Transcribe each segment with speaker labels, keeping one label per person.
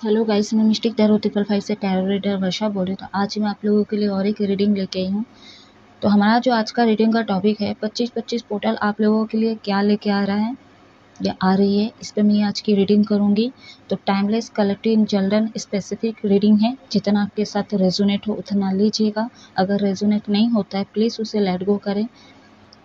Speaker 1: Hello guys, मैं mistake tarot 555 से tarot reader वर्षा बोल रही हूँ। तो आज मैं आप लोगों के लिए और एक रीडिंग लेके आई हूँ। तो हमारा जो आज का रीडिंग का टॉपिक है 25-25 पोर्टल आप लोगों के लिए क्या लेके आ रहा है या आ रही है, इस पर मैं आज की रीडिंग करूँगी। तो timeless collective children specific reading है, जितना आपके साथ रेजोनेट हो उतना लीजिएगा। अगर रेजोनेट नहीं होता है प्लीज़ उसे लेट गो करें,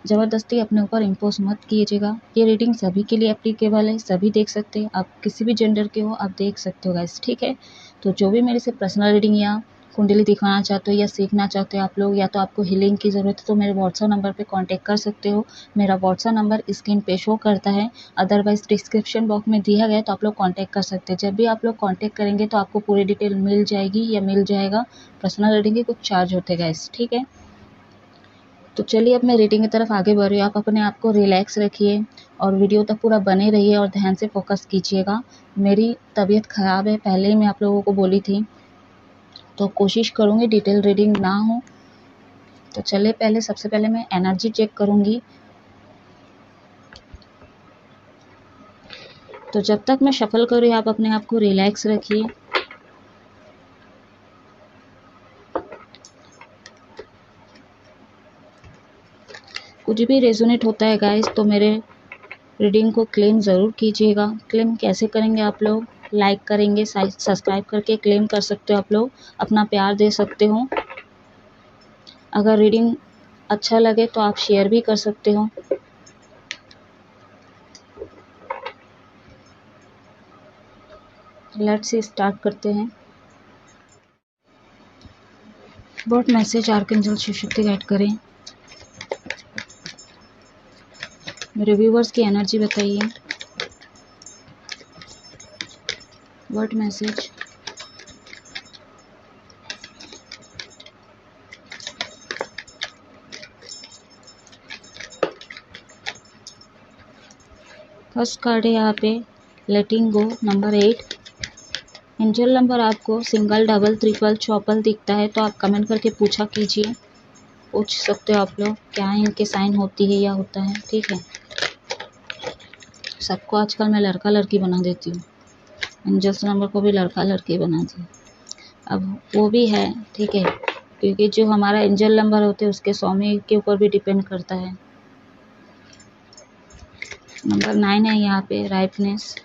Speaker 1: ज़बरदस्ती अपने ऊपर इम्पोज मत कीजिएगा। ये रीडिंग सभी के लिए एप्लीकेबल है, सभी देख सकते हैं। आप किसी भी जेंडर के हो आप देख सकते हो गाइस, ठीक है। तो जो भी मेरे से पर्सनल रीडिंग या कुंडली दिखाना चाहते हो या सीखना चाहते हो आप लोग, या तो आपको हीलिंग की ज़रूरत है तो मेरे व्हाट्सअप नंबर पे कांटेक्ट कर सकते हो। मेरा व्हाट्सअप नंबर स्क्रीन पे शो करता है, अदरवाइज डिस्क्रिप्शन बॉक्स में दिया गया है, तो आप लोग कांटेक्ट कर सकते हैं। जब भी आप लोग कांटेक्ट करेंगे तो आपको पूरी डिटेल मिल जाएगी या मिल जाएगा। पर्सनल रीडिंग के कुछ चार्ज होते गाइस, ठीक है। तो चलिए अब मैं रीडिंग की तरफ आगे बढ़ रही हूँ। आप अपने आप को रिलैक्स रखिए और वीडियो तक पूरा बने रहिए और ध्यान से फोकस कीजिएगा। मेरी तबीयत ख़राब है, पहले ही मैं आप लोगों को बोली थी, तो कोशिश करूँगी डिटेल रीडिंग ना हो। तो चलिए सबसे पहले मैं एनर्जी चेक करूँगी। तो जब तक मैं शफल कर रही हूँ आप अपने आप को रिलैक्स रखिए। कुछ भी रेजोनेट होता है गाइस तो मेरे रीडिंग को क्लेम ज़रूर कीजिएगा। क्लेम कैसे करेंगे आप लोग? लाइक करेंगे, सब्सक्राइब करके क्लेम कर सकते हो। आप लोग अपना प्यार दे सकते हो। अगर रीडिंग अच्छा लगे तो आप शेयर भी कर सकते हो। लेट्स स्टार्ट करते हैं। What message archangel Shiv Shakti guide करें, मेरे व्यूवर्स की एनर्जी बताइए। व्हाट मैसेज फर्स्ट कार्ड है यहाँ पे लेटिंग गो, नंबर 8। एंजल नंबर आपको सिंगल, डबल, ट्रिपल, चौपल दिखता है तो आप कमेंट करके पूछ सकते हो आप लोग क्या इनके साइन होती है या होता है, ठीक है। सबको आजकल मैं लड़का लड़की बना देती हूँ, एंजल्स नंबर को भी लड़का लड़की बना दी। अब वो भी है, ठीक है, क्योंकि जो हमारा एंजल नंबर होते हैं उसके स्वामी के ऊपर भी डिपेंड करता है। नंबर 9 है यहाँ पे राइपनेस।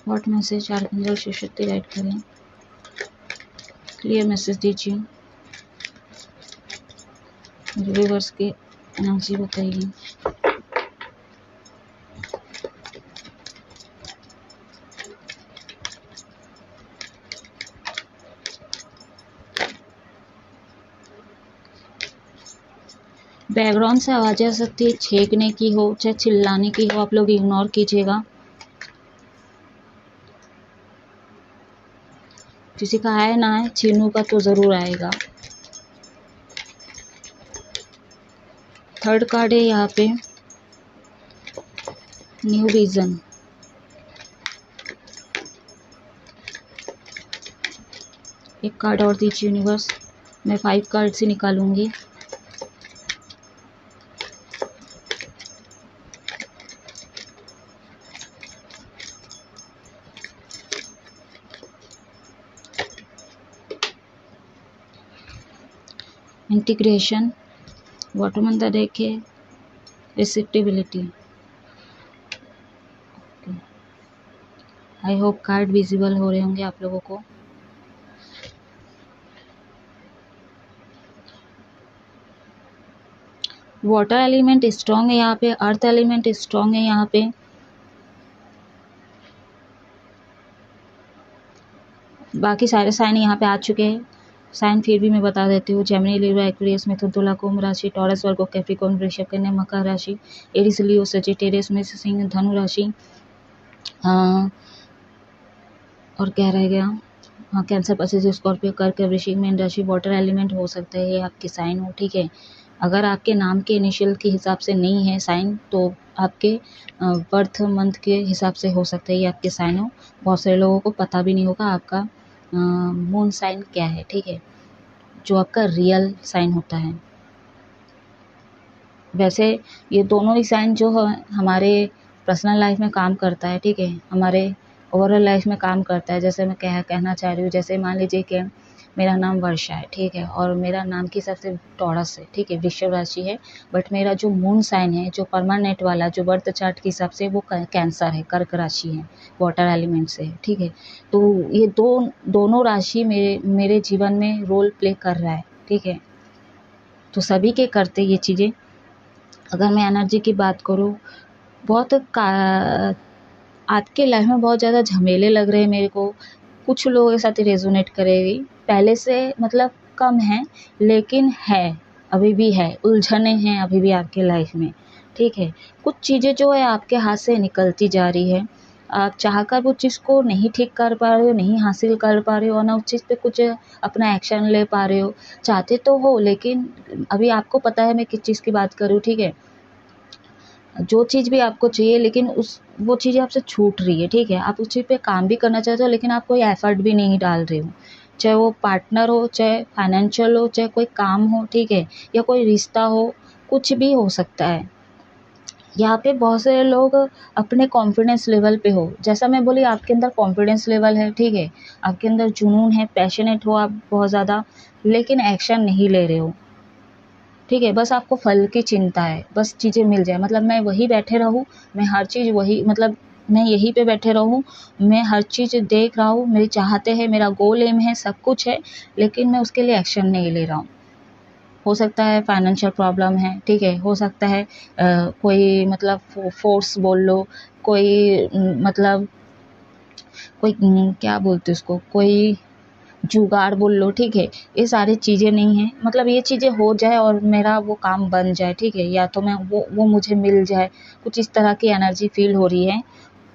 Speaker 1: What message archangel Shiv Shakti guide करें, क्लियर मैसेज दीजिए। व्यूअर्स की एनर्जी बताइए। बैकग्राउंड से आवाज़ें आ सकती है, छेंकने की हो चाहे चिल्लाने की हो, आप लोग इग्नोर कीजिएगा। किसी का आए ना आए, चीनू का तो ज़रूर आएगा। थर्ड कार्ड है यहाँ पे न्यू विजन। एक कार्ड और दीजिए यूनिवर्स, मैं 5 कार्ड से निकालूंगी। Integration, bottom on the deck है receptivity. I hope card visible हो रहे होंगे आप लोगों को। वाटर एलिमेंट स्ट्रॉन्ग है यहाँ पे, अर्थ एलिमेंट स्ट्रॉन्ग है यहाँ पे। बाकी सारे साइन यहाँ पे आ चुके हैं। साइन फिर भी मैं बता देती हूँ। जेमिनी, लिब्रा, एक्वेरियस, मिथुन, तुला, कुंभ राशि, टॉरस, वर्गो, कैप्रिकॉर्न, वृषभ, कन्या, मकर राशि, एरीज, लियो, सजिटेरियस, मेष, सिंह, धनु राशि, और क्या रह गया, हाँ कैंसर, पसिस, स्कॉर्पियो, कर्क, वृश्चिक, मीन राशि। वाटर एलिमेंट हो सकता है ये आपके साइन हो, ठीक है। अगर आपके नाम के इनिशियल के हिसाब से नहीं है साइन तो आपके बर्थ मंथ के हिसाब से हो सकता है ये आपके साइन हो। बहुत सारे लोगों को पता भी नहीं होगा आपका मून साइन क्या है, ठीक है, जो आपका रियल साइन होता है। वैसे ये दोनों ही साइन जो है हमारे पर्सनल लाइफ में काम करता है, ठीक है, हमारे ओवरऑल लाइफ में काम करता है। जैसे मैं कहना चाह रही हूँ, जैसे मान लीजिए कि मेरा नाम वर्षा है, ठीक है, और मेरा नाम की हिसाब से टॉरस है, ठीक है, वृषभ राशि है, बट मेरा जो मून साइन है, जो परमानेंट वाला, जो बर्थ चार्ट के हिसाब से वो कैंसर है, कर्क राशि है, वाटर एलिमेंट से है, ठीक है। तो ये दोनों राशि मेरे जीवन में रोल प्ले कर रहा है, ठीक है। तो सभी के करते ये चीज़ें। अगर मैं एनर्जी की बात करूँ, बहुत आपके लाइफ में बहुत ज़्यादा झमेले लग रहे हैं मेरे को, कुछ लोगों के साथ रेजोनेट करेगी, पहले से मतलब कम है, लेकिन है, अभी भी है, उलझने हैं अभी भी आपके लाइफ में, ठीक है। कुछ चीज़ें जो है आपके हाथ से निकलती जा रही है, आप चाहकर वो चीज़ को नहीं ठीक कर पा रहे हो, नहीं हासिल कर पा रहे हो, ना उस चीज़ पे कुछ अपना एक्शन ले पा रहे हो। चाहते तो हो, लेकिन अभी आपको पता है मैं किस चीज़ की बात करूँ, ठीक है। जो चीज़ भी आपको चाहिए, लेकिन वो चीज़ आपसे छूट रही है, ठीक है। आप उस चीज़ पे काम भी करना चाहते हो, लेकिन आप कोई एफर्ट भी नहीं डाल रहे हो, चाहे वो पार्टनर हो, चाहे फाइनेंशियल हो, चाहे कोई काम हो, ठीक है, या कोई रिश्ता हो, कुछ भी हो सकता है। यहाँ पे बहुत सारे लोग अपने कॉन्फिडेंस लेवल पे हो, जैसा मैं बोली आपके अंदर कॉन्फिडेंस लेवल है, ठीक है, आपके अंदर जुनून है, पैशनेट हो आप बहुत ज़्यादा, लेकिन एक्शन नहीं ले रहे हो, ठीक है। बस आपको फल की चिंता है, बस चीज़ें मिल जाए, मतलब मैं वही बैठे रहूँ, मैं हर चीज़ वही, मतलब मैं यहीं पे बैठे रहूँ, मैं हर चीज़ देख रहा हूँ, मेरी चाहते हैं, मेरा गोल एम है, सब कुछ है, लेकिन मैं उसके लिए एक्शन नहीं ले रहा हूँ। हो सकता है फाइनेंशियल प्रॉब्लम है, ठीक है, हो सकता है कोई मतलब फोर्स बोल लो, कोई मतलब कोई क्या बोलते उसको, कोई जुगाड़ बोल लो, ठीक है। ये सारी चीज़ें नहीं हैं, मतलब ये चीज़ें हो जाए और मेरा वो काम बन जाए, ठीक है, या तो मैं वो मुझे मिल जाए, कुछ इस तरह की एनर्जी फील हो रही है।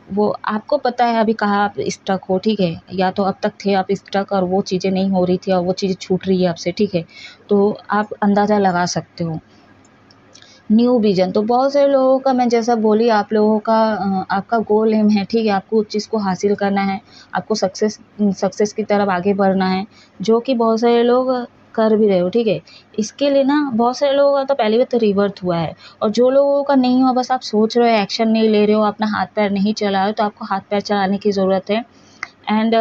Speaker 1: वो आपको पता है अभी कहाँ आप स्टक हो, ठीक है, या तो अब तक थे आप स्टक और वो चीज़ें नहीं हो रही थी और वो चीज़ें छूट रही है आपसे, ठीक है। तो आप अंदाज़ा लगा सकते हो। न्यू विज़न, तो बहुत सारे लोगों का, मैं जैसा बोली, आप लोगों का आपका गोल एम है, ठीक है, आपको उस चीज़ को हासिल करना है, आपको सक्सेस की तरफ आगे बढ़ना है, जो कि बहुत सारे लोग कर भी रहे हो, ठीक है। इसके लिए ना बहुत सारे लोगों का तो पहली बार तो रिवर्थ हुआ है, और जो लोगों का नहीं हुआ, बस आप सोच रहे हो, एक्शन नहीं ले रहे हो, अपना हाथ पैर नहीं चला रहे हो, तो आपको हाथ पैर चलाने की ज़रूरत है। एंड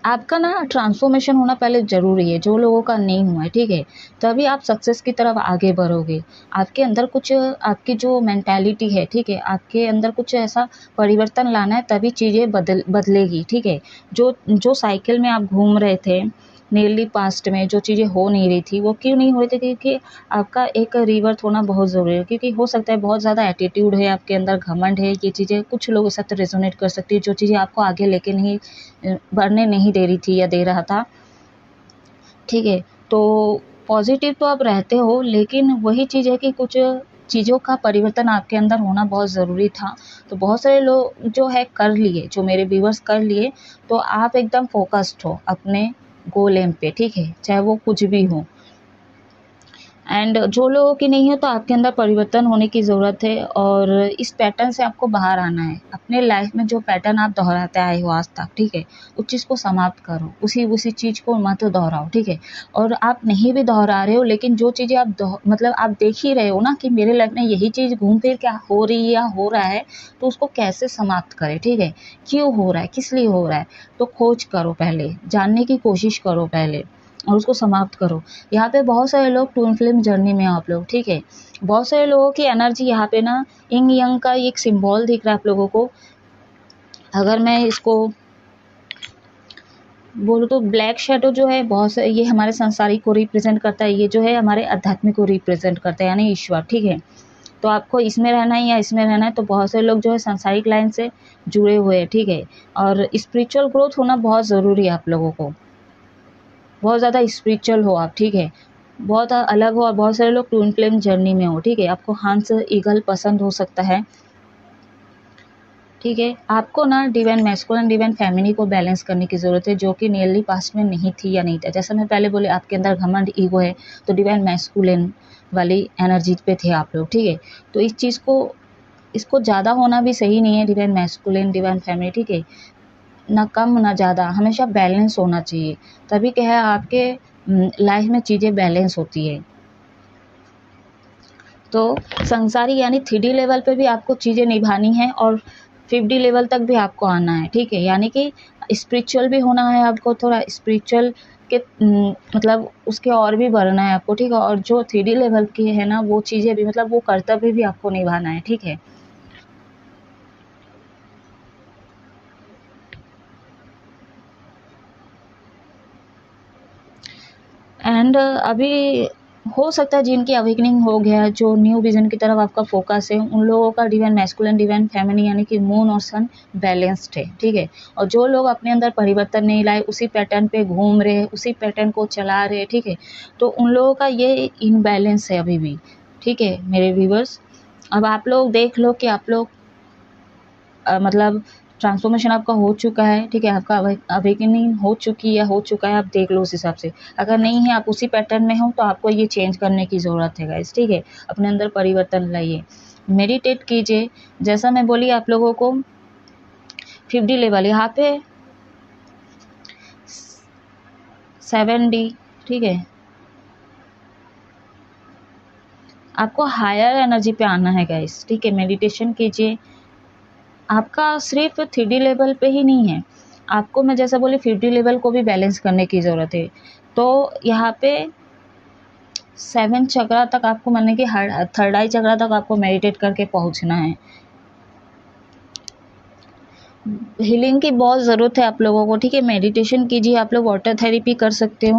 Speaker 1: आपका ना ट्रांसफॉर्मेशन होना पहले ज़रूरी है, जो लोगों का नहीं हुआ है, ठीक है, तभी आप सक्सेस की तरफ आगे बढ़ोगे। आपके अंदर कुछ, आपकी जो मेंटालिटी है, ठीक है, आपके अंदर कुछ ऐसा परिवर्तन लाना है, तभी चीज़ें बदलेगी, ठीक है। जो साइकिल में आप घूम रहे थे नियरली पास्ट में, जो चीज़ें हो नहीं रही थी, वो क्यों नहीं हो रही थी, क्योंकि आपका एक रिवर्थ होना बहुत ज़रूरी है। क्योंकि हो सकता है बहुत ज़्यादा एटीट्यूड है आपके अंदर, घमंड है, ये चीज़ें कुछ लोगों के साथ रेजोनेट कर सकती है, जो चीज़ें आपको आगे लेके नहीं बढ़ने नहीं दे रही थी या दे रहा था, ठीक है। तो पॉजिटिव तो आप रहते हो, लेकिन वही चीज़ है कि कुछ चीज़ों का परिवर्तन आपके अंदर होना बहुत ज़रूरी था। तो बहुत सारे लोग जो है कर लिए, जो मेरे व्यूअर्स कर लिए, तो आप एकदम फोकस्ड हो अपने गोल एम पे, ठीक है, चाहे वो कुछ भी हो। एंड जो लोगों की नहीं है, तो आपके अंदर परिवर्तन होने की ज़रूरत है, और इस पैटर्न से आपको बाहर आना है। अपने लाइफ में जो पैटर्न आप दोहराते आए हो आज तक, ठीक है, उस चीज़ को समाप्त करो, उसी चीज़ को मत दोहराओ, ठीक है। और आप नहीं भी दोहरा रहे हो, लेकिन जो चीज़ें आप मतलब आप देख ही रहे हो ना कि मेरे लाइफ में यही चीज़ घूम फिर क्या हो रही है या हो रहा है, तो उसको कैसे समाप्त करें, ठीक है, क्यों हो रहा है, किस लिए हो रहा है, तो खोज करो, पहले जानने की कोशिश करो पहले, और उसको समाप्त करो। यहाँ पे बहुत सारे लोग ट्विन फ्लेम जर्नी में हैं आप लोग, ठीक है। बहुत सारे लोगों की एनर्जी यहाँ पे ना यिंग यंग का एक सिंबल दिख रहा है आप लोगों को। अगर मैं इसको बोलूँ तो ब्लैक शेडो जो है, बहुत से ये हमारे संसारिक को रिप्रेजेंट करता है, ये जो है हमारे आध्यात्मिक को रिप्रेजेंट करता है, यानी ईश्वर, ठीक है। तो आपको इसमें रहना है या इसमें रहना है, तो बहुत से लोग जो है संसारिक लाइन से जुड़े हुए हैं, ठीक है। और स्पिरिचुअल ग्रोथ होना बहुत ज़रूरी है आप लोगों को, बहुत ज़्यादा स्पिरिचुअल हो आप, ठीक है, बहुत अलग हो, और बहुत सारे लोग ट्विन फ्लेम जर्नी में हो, ठीक है। आपको हंस ईगल पसंद हो सकता है, ठीक है। आपको ना डिवाइन मैस्कुलिन डिवाइन फेमिनिन को बैलेंस करने की ज़रूरत है, जो कि नियरली पास्ट में नहीं थी या नहीं था। जैसा मैं पहले बोले, आपके अंदर घमंड ईगो है, तो डिवाइन मैस्कुलिन वाली एनर्जी पे थे आप लोग, ठीक है। तो इस चीज़ को, इसको ज़्यादा होना भी सही नहीं है, डिवाइन मैस्कुलिन डिवाइन फेमिनिन, ठीक है। ना कम ना ज़्यादा, हमेशा बैलेंस होना चाहिए, तभी क्या है आपके लाइफ में चीज़ें बैलेंस होती है। तो संसारी यानी 3D लेवल पे भी आपको चीज़ें निभानी है और 5D लेवल तक भी आपको आना है, ठीक है। यानी कि स्पिरिचुअल भी होना है आपको, थोड़ा स्पिरिचुअल के मतलब उसके और भी बढ़ना है आपको, ठीक है। और जो 3D लेवल की है ना वो चीज़ें भी मतलब वो कर्तव्य भी आपको निभाना है, ठीक है। एंड अभी हो सकता है जिनकी अवेकनिंग हो गया, जो न्यू विजन की तरफ आपका फोकस है, उन लोगों का डिवाइन मैस्कुलिन डिवाइन फेमिनिन यानी कि मून और सन बैलेंस्ड है, ठीक है। और जो लोग अपने अंदर परिवर्तन नहीं लाए, उसी पैटर्न पे घूम रहे, उसी पैटर्न को चला रहे, ठीक है, तो उन लोगों का ये इनबैलेंस है अभी भी, ठीक है मेरे व्यूवर्स। अब आप लोग देख लो कि आप लोग मतलब ट्रांसफॉर्मेशन आपका हो चुका है, ठीक है, आपका अवेकनिंग हो चुकी है, हो चुका है, आप देख लो उस हिसाब से। अगर नहीं है, आप उसी पैटर्न में हो, तो आपको ये चेंज करने की ज़रूरत है गाइस, ठीक है। अपने अंदर परिवर्तन लाइए, मेडिटेट कीजिए। जैसा मैं बोली आप लोगों को 5D लेवल यहाँ पे 7D, ठीक है, आपको हायर एनर्जी पे आना है गाइस, ठीक है। मेडिटेशन कीजिए, आपका सिर्फ 3D लेवल पे ही नहीं है, आपको मैं जैसा बोली 5D लेवल को भी बैलेंस करने की ज़रूरत है। तो यहाँ पे 7 चक्रा तक आपको माने कि थर्ड आई चक्रा तक आपको मेडिटेट करके पहुँचना है। हीलिंग की बहुत ज़रूरत है आप लोगों को, ठीक है। मेडिटेशन कीजिए, आप लोग वाटर थेरेपी कर सकते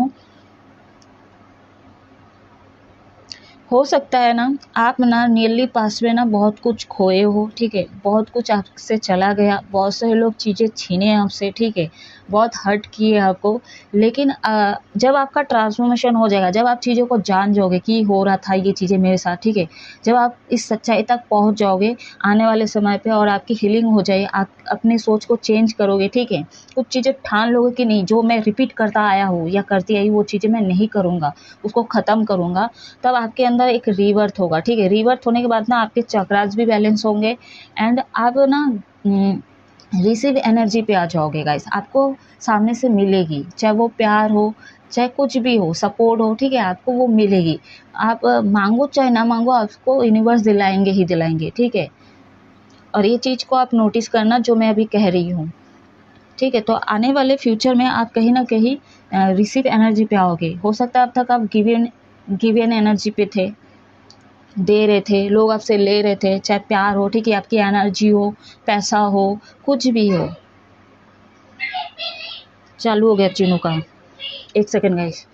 Speaker 1: हो सकता है ना आप ना नियरली पास में ना बहुत कुछ खोए हो, ठीक है, बहुत कुछ आपसे चला गया, बहुत सारे लोग चीज़ें छीने आपसे, ठीक है, बहुत हर्ट किए आपको। लेकिन जब आपका ट्रांसफॉर्मेशन हो जाएगा, जब आप चीज़ों को जान जाओगे कि हो रहा था ये चीज़ें मेरे साथ, ठीक है, जब आप इस सच्चाई तक पहुंच जाओगे आने वाले समय पे और आपकी हीलिंग हो जाए, आप अपनी सोच को चेंज करोगे, ठीक है, कुछ चीज़ें ठान लोगे कि नहीं, जो मैं रिपीट करता आया हूँ या करती आई वो चीज़ें मैं नहीं करूँगा, उसको ख़त्म करूँगा, तब आपके अंदर एक रीबर्थ होगा, ठीक है। रीबर्थ होने के बाद ना आपके चक्रास भी बैलेंस होंगे एंड आप ना रिसीव एनर्जी पे आ जाओगे गाइस। आपको सामने से मिलेगी, चाहे वो प्यार हो, चाहे कुछ भी हो, सपोर्ट हो, ठीक है, आपको वो मिलेगी। आप मांगो चाहे ना मांगो, आपको यूनिवर्स दिलाएंगे ही दिलाएंगे, ठीक है। और ये चीज़ को आप नोटिस करना जो मैं अभी कह रही हूँ, ठीक है। तो आने वाले फ्यूचर में आप कहीं ना कहीं रिसीव एनर्जी पे आओगे। हो सकता है अब तक आप गिव इन एनर्जी पे थे, दे रहे थे, लोग आपसे ले रहे थे, चाहे प्यार हो, ठीक है, आपकी एनर्जी हो, पैसा हो, कुछ भी हो। चालू हो गया चीनू का, एक सेकेंड गाइस।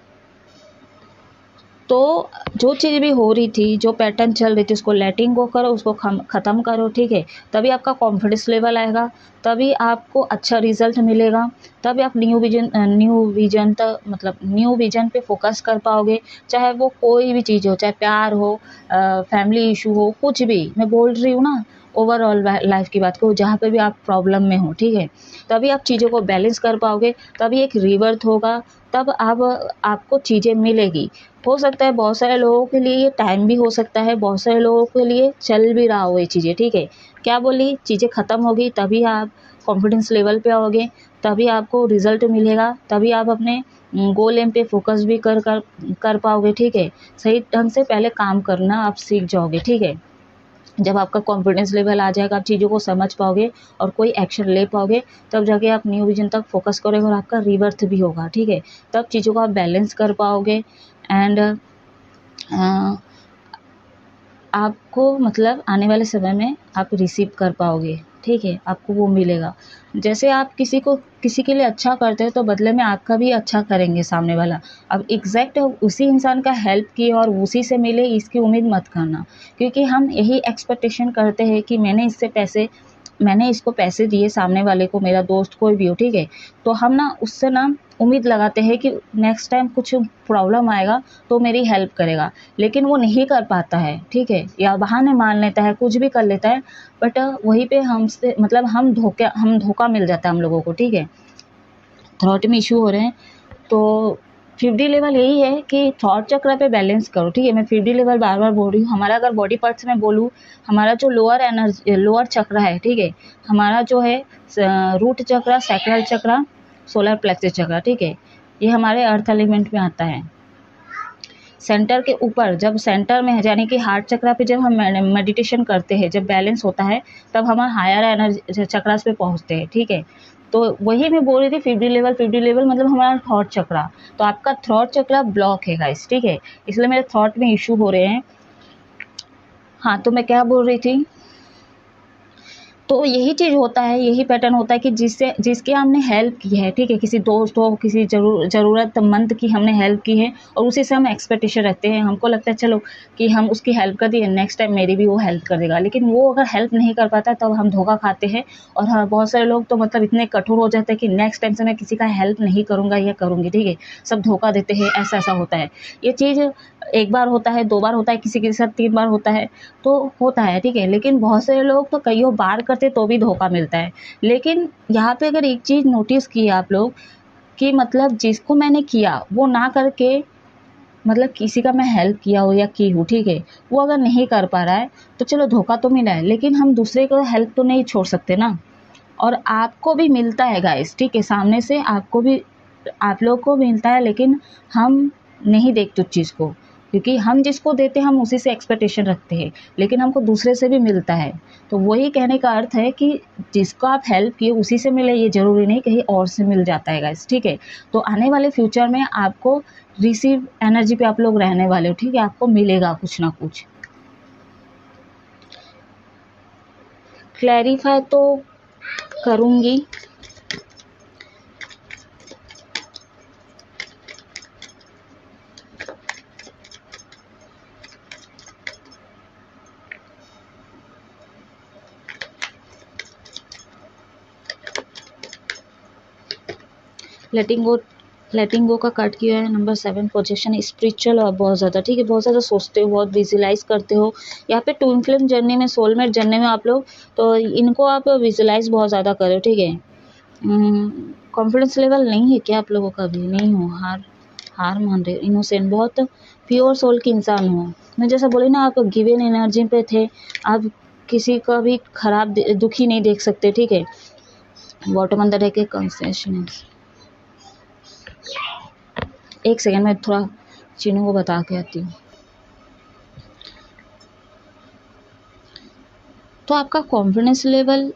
Speaker 1: तो जो चीज़ भी हो रही थी, जो पैटर्न चल रही थी, उसको लेटिंग गो करो, उसको ख़त्म करो, ठीक है। तभी आपका कॉन्फिडेंस लेवल आएगा, तभी आपको अच्छा रिजल्ट मिलेगा, तभी आप न्यू विजन तक मतलब न्यू विजन पे फोकस कर पाओगे। चाहे वो कोई भी चीज़ हो, चाहे प्यार हो, फैमिली इशू हो, कुछ भी, मैं बोल रही हूँ ना, ओवरऑल लाइफ की बात करो, जहाँ पे भी आप प्रॉब्लम में हो, ठीक है, तभी आप चीज़ों को बैलेंस कर पाओगे, तभी एक रिवर्थ होगा, तब आपको चीज़ें मिलेगी। हो सकता है बहुत सारे लोगों के लिए ये टाइम भी हो सकता है, बहुत सारे लोगों के लिए चल भी रहा हो ये चीज़ें, ठीक है। क्या बोली, चीज़ें ख़त्म होगी तभी आप कॉन्फिडेंस लेवल पे आओगे, तभी आपको रिजल्ट मिलेगा, तभी आप अपने गोल एम पे फोकस भी कर पाओगे, ठीक है। सही ढंग से पहले काम करना आप सीख जाओगे, ठीक है। जब आपका कॉन्फिडेंस लेवल आ जाएगा, आप चीज़ों को समझ पाओगे और कोई एक्शन ले पाओगे, तब जाके आप न्यू विजन तक फोकस करोगे और आपका रिवर्थ भी होगा, ठीक है। तब चीज़ों को आप बैलेंस कर पाओगे एंड आपको मतलब आने वाले समय में आप रिसीव कर पाओगे, ठीक है, आपको वो मिलेगा। जैसे आप किसी के लिए अच्छा करते हैं, तो बदले में आपका भी अच्छा करेंगे सामने वाला। अब एग्जैक्ट उसी इंसान का हेल्प किए और उसी से मिले इसकी उम्मीद मत करना, क्योंकि हम यही एक्सपेक्टेशन करते हैं कि मैंने इसको पैसे दिए सामने वाले को, मेरा दोस्त कोई भी हो, ठीक है, तो हम ना उससे ना उम्मीद लगाते हैं कि नेक्स्ट टाइम कुछ प्रॉब्लम आएगा तो मेरी हेल्प करेगा, लेकिन वो नहीं कर पाता है, ठीक है, या बहाने मान लेता है, कुछ भी कर लेता है, बट वहीं पे हमसे मतलब हम धोखा मिल जाता है हम लोगों को, ठीक है। थ्रोट में इशू हो रहे हैं, तो 5D लेवल यही है कि थॉट चक्र पे बैलेंस करो, ठीक है। मैं 5D लेवल बार बार बोल रही हूँ। हमारा अगर बॉडी पार्ट्स में बोलूँ, हमारा जो लोअर चक्र है, ठीक है, हमारा जो है रूट चक्र, सैक्रल चक्र, सोलर प्लेक्सस चक्र, ठीक है, ये हमारे अर्थ एलिमेंट में आता है। सेंटर के ऊपर, जब सेंटर में है, यानी कि हार्ट चक्र पे जब हम मेडिटेशन करते हैं, जब बैलेंस होता है, तब हम हायर एनर्जी चक्रास पे पहुंचते हैं, ठीक है। तो वही मैं बोल रही थी, 5D लेवल मतलब हमारा थॉट चक्र। तो आपका थॉट चक्र ब्लॉक है गाइस, ठीक है, इसलिए मेरे थॉट में इशू हो रहे हैं। हाँ, तो मैं क्या बोल रही थी, तो यही चीज़ होता है, यही पैटर्न होता है कि जिसके हमने हेल्प की है, ठीक है, किसी दोस्त हो, किसी ज़रूरतमंद की हमने हेल्प की है, और उसी से हम एक्सपेक्टेशन रखते हैं। हमको लगता है चलो कि हम उसकी हेल्प कर दिए, नेक्स्ट टाइम मेरी भी वो हेल्प कर देगा, लेकिन वो अगर हेल्प नहीं कर पाता तब हम धोखा खाते हैं। और हाँ, बहुत सारे लोग तो मतलब इतने कठोर हो जाते हैं कि नेक्स्ट टाइम से मैं किसी का हेल्प नहीं करूँगा या करूँगी, ठीक है, सब धोखा देते हैं, ऐसा होता है। ये चीज़ एक बार होता है, 2 बार होता है, किसी के साथ 3 बार होता है, तो होता है, ठीक है। लेकिन बहुत सारे लोग तो कईयों बार करते तो भी धोखा मिलता है। लेकिन यहाँ पे अगर एक चीज़ नोटिस की आप लोग, कि मतलब जिसको मैंने किया वो ना करके, मतलब किसी का मैं हेल्प किया हो या की हूँ, ठीक है, वो अगर नहीं कर पा रहा है तो चलो धोखा तो मिला है, लेकिन हम दूसरे को हेल्प तो नहीं छोड़ सकते ना। और आपको भी मिलता है गाइस, ठीक है, सामने से आपको भी, आप लोग को मिलता है, लेकिन हम नहीं देखते उस चीज़ को, क्योंकि हम जिसको देते हैं हम उसी से एक्सपेक्टेशन रखते हैं, लेकिन हमको दूसरे से भी मिलता है। तो वही कहने का अर्थ है कि जिसको आप हेल्प किए उसी से मिले, ये ज़रूरी नहीं कहीं और से मिल जाता है गाइस, ठीक है। तो आने वाले फ्यूचर में आपको रिसीव एनर्जी पे आप लोग रहने वाले हो, ठीक है, आपको मिलेगा कुछ ना कुछ। क्लैरिफाई तो करूँगी। लेटिंग गो का कट किया है। नंबर 7 पोजीशन स्पिरिचुअल और बहुत ज़्यादा, ठीक है, बहुत ज़्यादा सोचते हो, बहुत विजुलाइज करते हो। यहाँ पे ट्विन फ्लेम जर्नी में, सोलमेट जर्नी में आप लोग, तो इनको आप विजुलाइज बहुत ज़्यादा करो, ठीक है। कॉन्फिडेंस लेवल नहीं है क्या आप लोगों का? भी नहीं हो, हार मान रहे हो, इनोसेंट, बहुत प्योर सोल के इंसान हो। मैं जैसा बोली ना, आप गिवन एनर्जी पे थे, आप किसी का भी खराब दुखी नहीं देख सकते, ठीक है। बॉटम अंदर है के कॉन्सियसनेस। एक सेकेंड में थोड़ा चीनों को बता के आती हूँ। तो आपका कॉन्फिडेंस लेवल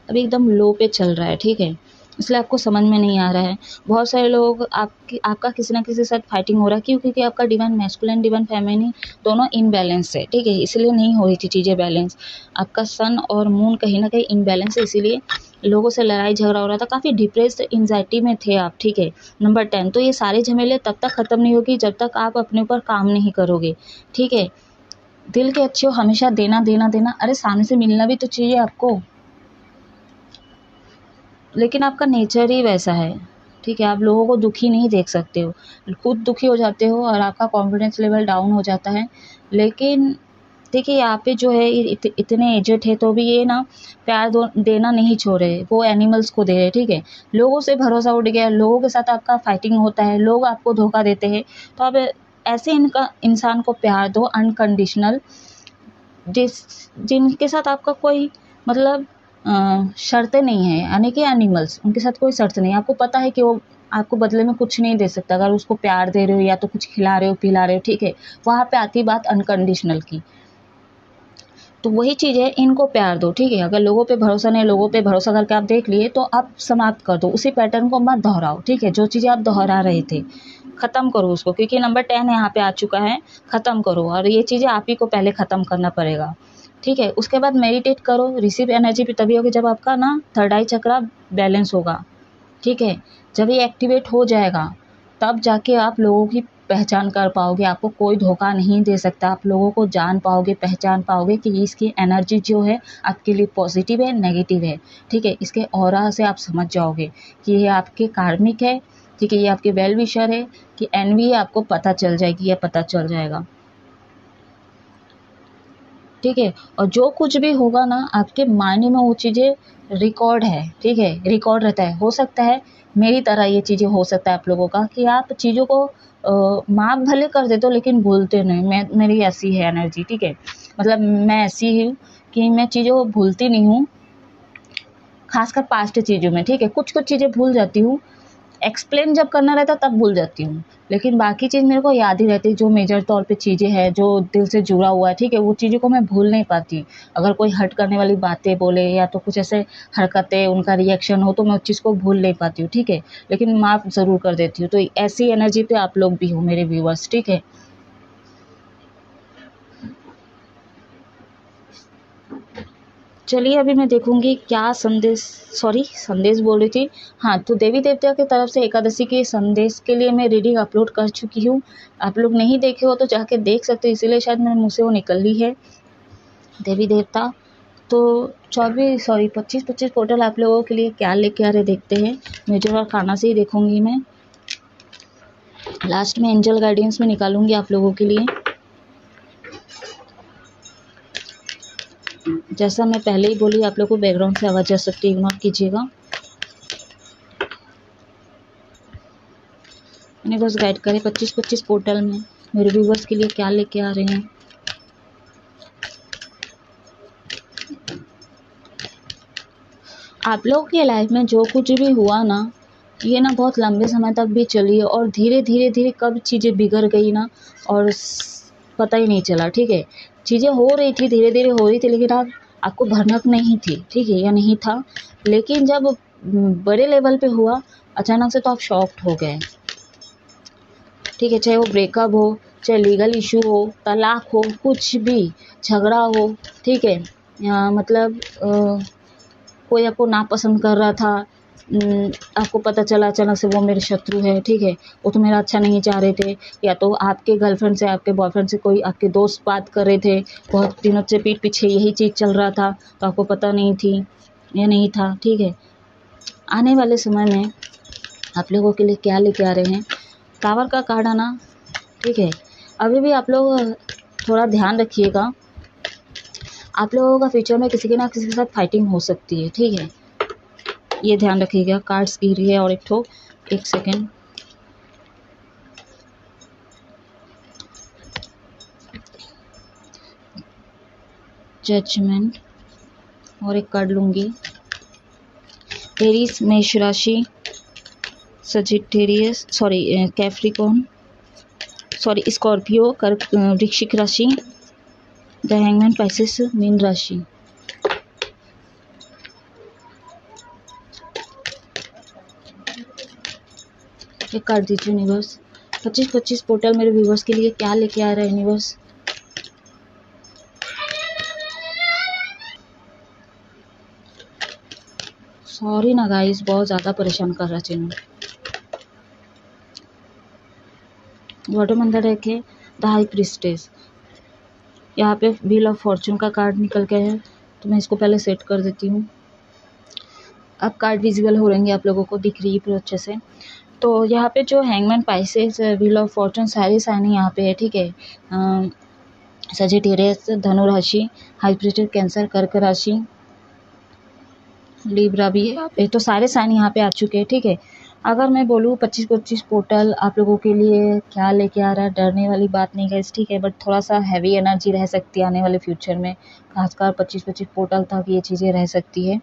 Speaker 1: अभी एकदम लो पे चल रहा है, ठीक है, इसलिए आपको समझ में नहीं आ रहा है। बहुत सारे लोग आपका किसी ना किसी के साथ फाइटिंग हो रहा है, क्यों? क्योंकि आपका डिवाइन मैस्कुलिन, डिवाइन फेमिनिन दोनों इनबैलेंस है, ठीक है, इसलिए नहीं हो रही थी चीज़ें बैलेंस। आपका सन और मून कहीं ना कहीं इनबैलेंस है, इसीलिए लोगों से लड़ाई झगड़ा हो रहा था, काफ़ी डिप्रेस्ड, एंजाइटी में थे आप, ठीक है। नंबर 10, तो ये सारे झमेले तब तक ख़त्म नहीं होगी जब तक आप अपने ऊपर काम नहीं करोगे, ठीक है। दिल के अच्छे हो, हमेशा देना देना देना, अरे सामने से मिलना भी तो चाहिए आपको, लेकिन आपका नेचर ही वैसा है, ठीक है, आप लोगों को दुखी नहीं देख सकते हो, खुद दुखी हो जाते हो और आपका कॉन्फिडेंस लेवल डाउन हो जाता है। लेकिन देखिए, यहाँ पे जो है इतने एजेड है तो भी ये ना प्यार देना नहीं छोड़े, वो एनिमल्स को दे रहे, ठीक है। लोगों से भरोसा उठ गया, लोगों के साथ आपका फाइटिंग होता है, लोग आपको धोखा देते हैं, तो आप ऐसे इनका इंसान को प्यार दो अनकंडीशनल, जिनके साथ आपका कोई मतलब शर्तें नहीं है, यानी कि एनिमल्स, उनके साथ कोई शर्त नहीं है, आपको पता है कि वो आपको बदले में कुछ नहीं दे सकता, अगर उसको प्यार दे रहे हो या तो कुछ खिला रहे हो, पिला रहे हो, ठीक है, वहाँ पे आती बात अनकंडीशनल की। तो वही चीज़ है, इनको प्यार दो, ठीक है। अगर लोगों पे भरोसा नहीं, लोगों पे भरोसा करके आप देख लिए, तो आप समाप्त कर दो, उसी पैटर्न को मत दोहराओ, ठीक है। जो चीज़ें आप दोहरा रहे थे ख़त्म करो उसको, क्योंकि नंबर 10 यहाँ पे आ चुका है, ख़त्म करो, और ये चीज़ें आप ही को पहले ख़त्म करना पड़ेगा, ठीक है। उसके बाद मेडिटेट करो, रिसीव एनर्जी भी तभी होगी जब आपका ना थर्ड आई चक्रा बैलेंस होगा, ठीक है। जब ये एक्टिवेट हो जाएगा तब जाके आप लोगों की पहचान कर पाओगे, आपको कोई धोखा नहीं दे सकता, आप लोगों को जान पाओगे, पहचान पाओगे कि इसकी एनर्जी जो है आपके लिए पॉजिटिव है, नेगेटिव है, ठीक है। इसके ऑरा से आप समझ जाओगे कि ये आपके कार्मिक है, ठीक है, ये आपके वेल विशर है कि एनवी, आपको पता चल जाएगी या पता चल जाएगा। ठीक है। और जो कुछ भी होगा ना आपके माइंड में वो चीज़ें रिकॉर्ड है, ठीक है, रिकॉर्ड रहता है। हो सकता है मेरी तरह ये चीज़ें हो सकता है आप लोगों का कि आप चीज़ों को माफ़ भले कर देते हो लेकिन भूलते नहीं। मेरी ऐसी है एनर्जी, ठीक है। मतलब मैं ऐसी ही हूँ कि मैं चीज़ों को भूलती नहीं हूँ, खासकर पास्ट चीज़ों में, ठीक है। कुछ कुछ चीज़ें भूल जाती हूँ, एक्सप्लेन जब करना रहता तब भूल जाती हूँ, लेकिन बाकी चीज़ मेरे को याद ही रहती है। जो मेजर तौर पे चीज़ें हैं जो दिल से जुड़ा हुआ है, ठीक है, वो चीज़ों को मैं भूल नहीं पाती। अगर कोई हर्ट करने वाली बातें बोले या तो कुछ ऐसे हरकतें उनका रिएक्शन हो तो मैं उस चीज़ को भूल नहीं पाती हूँ, ठीक है, लेकिन माफ़ ज़रूर कर देती हूँ। तो ऐसी एनर्जी पे आप लोग भी हो मेरे व्यूअर्स, ठीक है। चलिए अभी मैं देखूंगी क्या संदेश बोल रही थी। हाँ, तो देवी देवता की तरफ से एकादशी के संदेश के लिए मैं रीडिंग अपलोड कर चुकी हूँ। आप लोग नहीं देखे हो तो जाके देख सकते हो, इसीलिए शायद मेरे मुँह से वो निकल ली है। देवी देवता तो 25 पोर्टल आप लोगों के लिए क्या लेके आ रहे देखते हैं। मेजर और खाना से ही देखूंगी मैं, लास्ट में एंजल गाइडेंस में निकालूंगी आप लोगों के लिए। जैसा मैं पहले ही बोली, आप लोग को बैकग्राउंड से आवाज़ आ सकती है, इग्नोर कीजिएगा। यूनिवर्स गाइड करे 25 पोर्टल में मेरे व्यूवर्स के लिए क्या लेके आ रहे हैं। आप लोगों की लाइफ में जो कुछ भी हुआ ना, ये ना बहुत लंबे समय तक भी चली है और धीरे धीरे धीरे कब चीज़ें बिगड़ गई ना और पता ही नहीं चला, ठीक है। चीज़ें हो रही थी, धीरे धीरे हो रही थी, लेकिन आपको भनक नहीं थी, ठीक है, या नहीं था। लेकिन जब बड़े लेवल पे हुआ अचानक से तो आप शॉक्ड हो गए, ठीक है। चाहे वो ब्रेकअप हो, चाहे लीगल इशू हो, तलाक हो, कुछ भी झगड़ा हो, ठीक है, या मतलब कोई आपको नापसंद कर रहा था, आपको पता चला अचानक से वो मेरे शत्रु है, ठीक है, वो तो मेरा अच्छा नहीं चाह रहे थे, या तो आपके गर्लफ्रेंड से, आपके बॉयफ्रेंड से कोई आपके दोस्त बात कर रहे थे, बहुत दिनों से पीठ पीछे यही चीज़ चल रहा था तो आपको पता नहीं थी या नहीं था, ठीक है। आने वाले समय में आप लोगों के लिए क्या लेके आ रहे हैं, टावर का कार्ड आना, ठीक है। अभी भी आप लोग थोड़ा ध्यान रखिएगा, आप लोगों का फ्यूचर में किसी के ना किसी के साथ फाइटिंग हो सकती है, ठीक है, ये ध्यान रखिएगा। कार्ड्स गिर रही है और एक सेकेंड, जजमेंट और एक कार्ड लूंगी। एरीज मेष राशि, सजिटेरियस कैप्रिकॉर्न स्कॉर्पियो वृश्चिक राशि, द हैंगमैन पाइसेस मीन राशि। एक कार्ड दीजिए यूनिवर्स। 25 पोर्टल मेरे व्यूवर्स के लिए क्या लेके आ रहा है यूनिवर्स। सॉरी ना गाइस, बहुत ज़्यादा परेशान कर रहा चैनल। बॉटम अंदर रखे द हाई प्रिस्टेस, यहाँ पे व्हील ऑफ फॉर्चून का कार्ड निकल के है, तो मैं इसको पहले सेट कर देती हूँ। अब कार्ड विजिबल हो रहेंगे आप लोगों को, दिख रही है पूरे अच्छे से। तो यहाँ पे जो hangman Pisces, wheel of Fortune, सारी साइन यहाँ पे है, ठीक है। सजिटेरियस धनु राशि, हाई प्रिस्टेस कैंसर कर्क राशि, लिब्रा भी है यहाँ पे, तो सारे साइन यहाँ पे आ चुके हैं, ठीक है। अगर मैं बोलूँ 25 पोर्टल आप लोगों के लिए क्या लेके आ रहा है, डरने वाली बात नहीं गाइस, ठीक है, बट थोड़ा सा हैवी एनर्जी रह सकती है आने वाले फ्यूचर में, खासकर 25 पोर्टल तक ये चीज़ें रह सकती है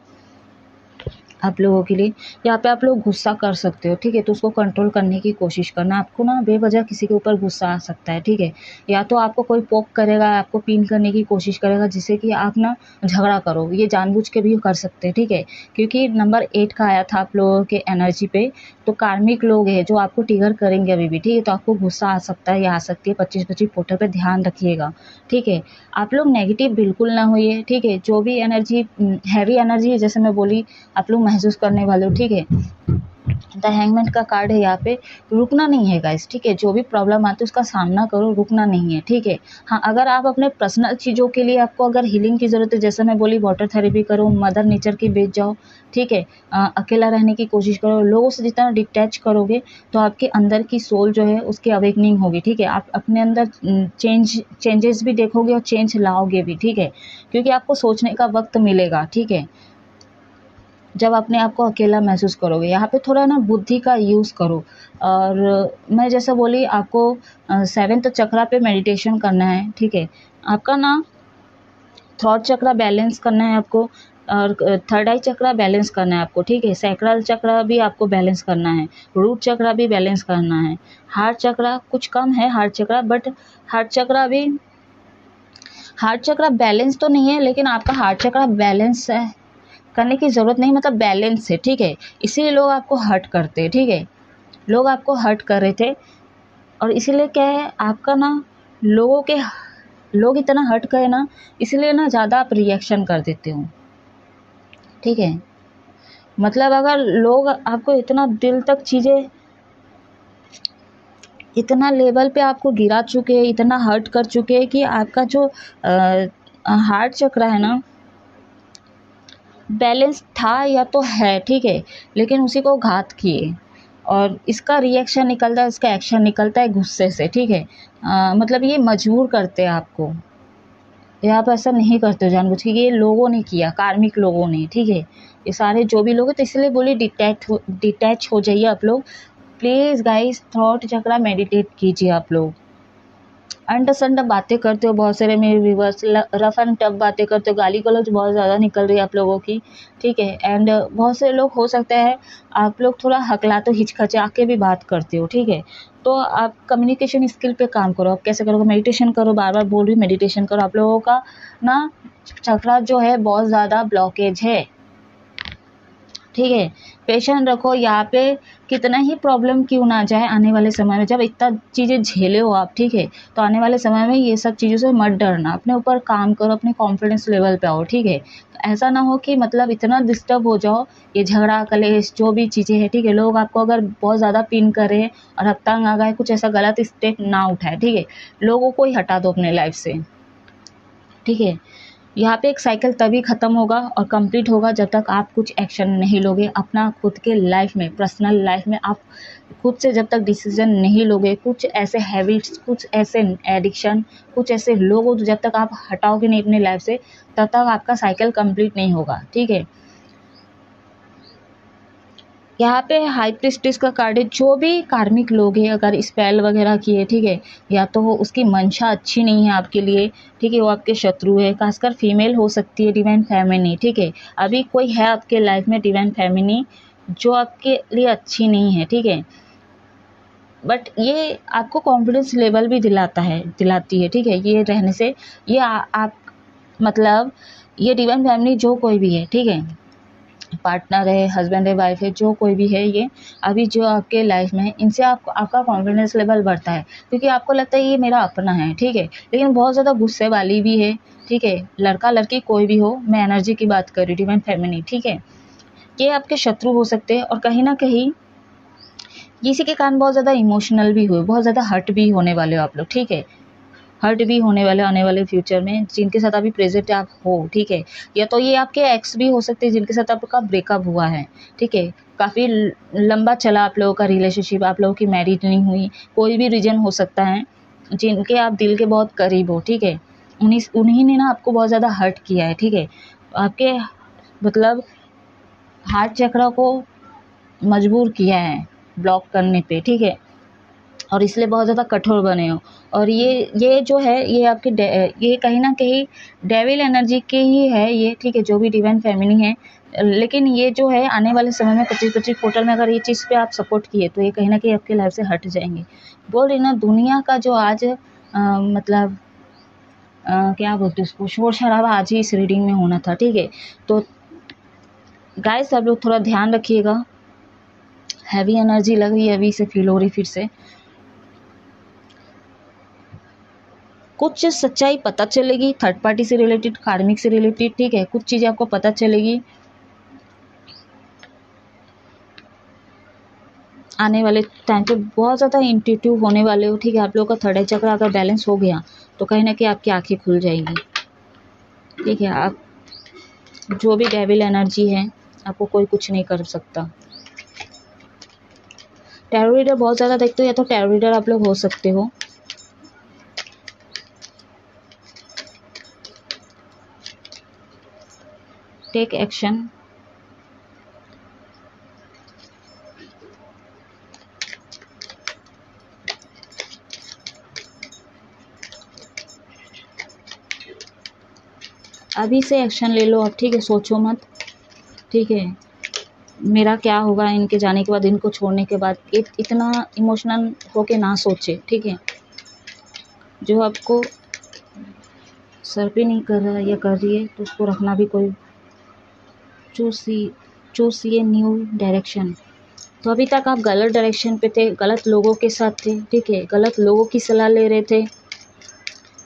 Speaker 1: आप लोगों के लिए। यहाँ पे आप लोग गुस्सा कर सकते हो, ठीक है, तो उसको कंट्रोल करने की कोशिश करना। आपको ना बेवजह किसी के ऊपर गुस्सा आ सकता है, ठीक है, या तो आपको कोई पोक करेगा, आपको पिन करने की कोशिश करेगा जिससे कि आप ना झगड़ा करो, ये जानबूझ के भी कर सकते हैं, ठीक है, क्योंकि नंबर 8 का आया था आप लोगों के एनर्जी पे, तो कार्मिक लोग हैं जो आपको ट्रिगर करेंगे अभी भी, ठीक है, तो आपको गुस्सा आ सकता है या आ सकती है। 25 पोर्टल पर ध्यान रखिएगा, ठीक है। आप लोग नेगेटिव बिल्कुल ना होइए, ठीक है, जो भी एनर्जी हैवी एनर्जी है जैसे मैं बोली आप लोग महसूस करने वाले हो, ठीक है। द हैंगमैन का कार्ड है यहाँ पे। रुकना नहीं है गाइस, ठीक है, जो भी प्रॉब्लम आती है उसका सामना करो, रुकना नहीं है, ठीक है। हाँ, अगर आप अपने पर्सनल चीज़ों के लिए आपको अगर हीलिंग की ज़रूरत है, जैसे मैं बोली वाटर थेरेपी करो, मदर नेचर के बीच जाओ, ठीक है, अकेला रहने की कोशिश करो। लोगों से जितना डिटैच करोगे तो आपके अंदर की सोल जो है उसकी अवेकनिंग होगी, ठीक है। आप अपने अंदर चेंजेस भी देखोगे और चेंज लाओगे भी, ठीक है, क्योंकि आपको सोचने का वक्त मिलेगा, ठीक है, जब अपने आप को अकेला महसूस करोगे। यहाँ पे थोड़ा ना बुद्धि का यूज़ करो। और मैं जैसा बोली आपको 7th चक्रा पे मेडिटेशन करना है, ठीक है। आपका ना थॉट चक्रा बैलेंस करना है आपको, और थर्ड आई चक्रा बैलेंस करना है आपको, ठीक है। सैक्रल चक्रा भी आपको बैलेंस करना है, रूट चक्रा भी बैलेंस करना है। हार्ट चक्रा कुछ कम है, heart chakra, but heart chakra balance तो नहीं है, लेकिन आपका हार्ट चक्रा बैलेंस है करने की ज़रूरत नहीं, मतलब बैलेंस है, ठीक है। इसीलिए लोग आपको हर्ट करते हैं, ठीक है, लोग आपको हर्ट कर रहे थे, और इसीलिए क्या है आपका ना लोग इतना हर्ट गए ना, इसलिए ना ज़्यादा आप रिएक्शन कर देते हो, ठीक है। मतलब अगर लोग आपको इतना दिल तक चीज़ें, इतना लेवल पे आपको गिरा चुके हैं, इतना हर्ट कर चुके हैं कि आपका जो हार्ट चक्र है ना बैलेंस था या तो है, ठीक है, लेकिन उसी को घात किए, और इसका रिएक्शन निकलता है, इसका एक्शन निकलता है गुस्से से, ठीक है। मतलब ये मजबूर करते हैं आपको, ये आप ऐसा नहीं करते हो जानबूझ के, ये लोगों ने किया, कार्मिक लोगों ने, ठीक है। ये सारे जो भी लोग हैं, तो इसलिए बोली डिटैच हो जाइए आप लोग please guys. Thought chakra meditate कीजिए आप लोग। अंडर बातें करते हो बहुत सारे मेरे व्यूवर्स, रफ एंड टफ बातें करते हो, गाली गलौज बहुत ज़्यादा निकल रही है आप लोगों की, ठीक है। एंड बहुत से लोग, हो सकता है आप लोग थोड़ा हकलाते हिचकिचा के भी बात करते हो, ठीक है। तो आप कम्युनिकेशन स्किल पे काम करो। आप कैसे करोगे? मेडिटेशन करो, बार बार बोल रही हूँ, मेडिटेशन करो। आप लोगों का ना चक्रा जो है बहुत ज़्यादा ब्लॉकेज है, ठीक है। पेशेंस रखो। यहाँ पे कितना ही प्रॉब्लम क्यों ना जाए, आने वाले समय में जब इतना चीज़ें झेले हो आप, ठीक है, तो आने वाले समय में ये सब चीज़ों से मत डरना, अपने ऊपर काम करो, अपने कॉन्फिडेंस लेवल पे आओ, ठीक है। तो ऐसा ना हो कि मतलब इतना डिस्टर्ब हो जाओ, ये झगड़ा कलेश जो भी चीज़ें हैं, ठीक है, लोग आपको अगर बहुत ज़्यादा पिन करें और अब तंग आ गए, कुछ ऐसा गलत स्टेप ना उठाए, ठीक है, लोगों को ही हटा दो अपने लाइफ से, ठीक है। यहाँ पे एक साइकिल तभी ख़त्म होगा और कंप्लीट होगा जब तक आप कुछ एक्शन नहीं लोगे अपना खुद के लाइफ में, पर्सनल लाइफ में। आप खुद से जब तक डिसीजन नहीं लोगे, कुछ ऐसे हैबिट्स, कुछ ऐसे एडिक्शन, कुछ ऐसे लोग हो जब तक आप हटाओगे नहीं अपनी लाइफ से, तब तक आपका साइकिल कंप्लीट नहीं होगा, ठीक है। यहाँ पे हाई प्रिस्टेस का कार्ड है। जो भी कार्मिक लोग हैं, अगर स्पेल वगैरह किए, ठीक है, या तो वो उसकी मंशा अच्छी नहीं है आपके लिए, ठीक है, वो आपके शत्रु है, खासकर फीमेल हो सकती है, डिवाइन फेमिनी, ठीक है। अभी कोई है आपके लाइफ में डिवाइन फेमिनी जो आपके लिए अच्छी नहीं है, ठीक है, बट ये आपको कॉन्फिडेंस लेवल भी दिलाती है, ठीक है, ये रहने से। ये आप मतलब ये डिवाइन फैमिली जो कोई भी है, ठीक है, पार्टनर है, हस्बैंड है, वाइफ है, जो कोई भी है, ये अभी जो आपके लाइफ में है, इनसे आपका कॉन्फिडेंस लेवल बढ़ता है, क्योंकि आपको लगता है ये मेरा अपना है, ठीक है। लेकिन बहुत ज़्यादा गुस्से वाली भी है, ठीक है, लड़का लड़की कोई भी हो, मैं एनर्जी की बात कर रही हूँ, डिवाइन फेमिनी, ठीक है। ये आपके शत्रु हो सकते हैं, और कहीं ना कहीं किसी के कारण बहुत ज़्यादा इमोशनल भी हुए, बहुत ज़्यादा हर्ट भी होने वाले हो आप लोग, ठीक है, हर्ट भी होने वाले आने वाले फ्यूचर में, जिनके साथ अभी प्रेजेंट आप हो, ठीक है। या तो ये आपके एक्स भी हो सकते हैं जिनके साथ आपका ब्रेकअप हुआ है, ठीक है, काफ़ी लंबा चला आप लोगों का रिलेशनशिप, आप लोगों की मैरिज नहीं हुई, कोई भी रीजन हो सकता है, जिनके आप दिल के बहुत करीब हो, ठीक है। उन्हीं ने ना आपको बहुत ज़्यादा हर्ट किया है, ठीक है, आपके मतलब हार्ट चक्र को मजबूर किया है ब्लॉक करने पे, ठीक है, और इसलिए बहुत ज़्यादा कठोर बने हो। और ये जो है ये आपके ये कहीं ना कहीं डेविल एनर्जी के ही है ये, ठीक है, जो भी डिवाइन फेमिनी है। लेकिन ये जो है आने वाले समय में 25-25 पोर्टल में अगर ये चीज़ पे आप सपोर्ट किए तो ये कहीं ना कहीं आपके लाइफ से हट जाएंगे। बोल रही ना, दुनिया का जो आज मतलब क्या बोलते हैं उसको, शोर शराबा आज ही इस रीडिंग में होना था, ठीक है। तो गाइस सब लोग थोड़ा ध्यान रखिएगा। हैवी एनर्जी लग रही है, अभी से फील हो रही फिर से। कुछ सच्चाई पता चलेगी थर्ड पार्टी से रिलेटेड, कार्मिक से रिलेटेड, ठीक है, कुछ चीज़ें आपको पता चलेगी। आने वाले टाइम पे बहुत ज़्यादा इंट्यूटिव होने वाले हो, ठीक है। आप लोगों का थर्ड आई चक्र अगर बैलेंस हो गया तो कहीं ना कहीं आपकी आंखें खुल जाएंगी, ठीक है। आप जो भी डेविल एनर्जी है आपको कोई कुछ नहीं कर सकता। टैरो रीडर बहुत ज़्यादा देखते हो, या तो टैरो रीडर आप लोग हो सकते हो। टेक एक्शन, अभी से एक्शन ले लो अब, ठीक है। सोचो मत, ठीक है। मेरा क्या होगा इनके जाने के बाद, इनको छोड़ने के बाद, इतना इमोशनल होके ना सोचे, ठीक है। जो आपको सर पे नहीं कर रहा है या कर रही है तो उसको रखना भी कोई, चूज ये न्यू डायरेक्शन। तो अभी तक आप गलत डायरेक्शन पे थे, गलत लोगों के साथ थे, ठीक है। गलत लोगों की सलाह ले रहे थे,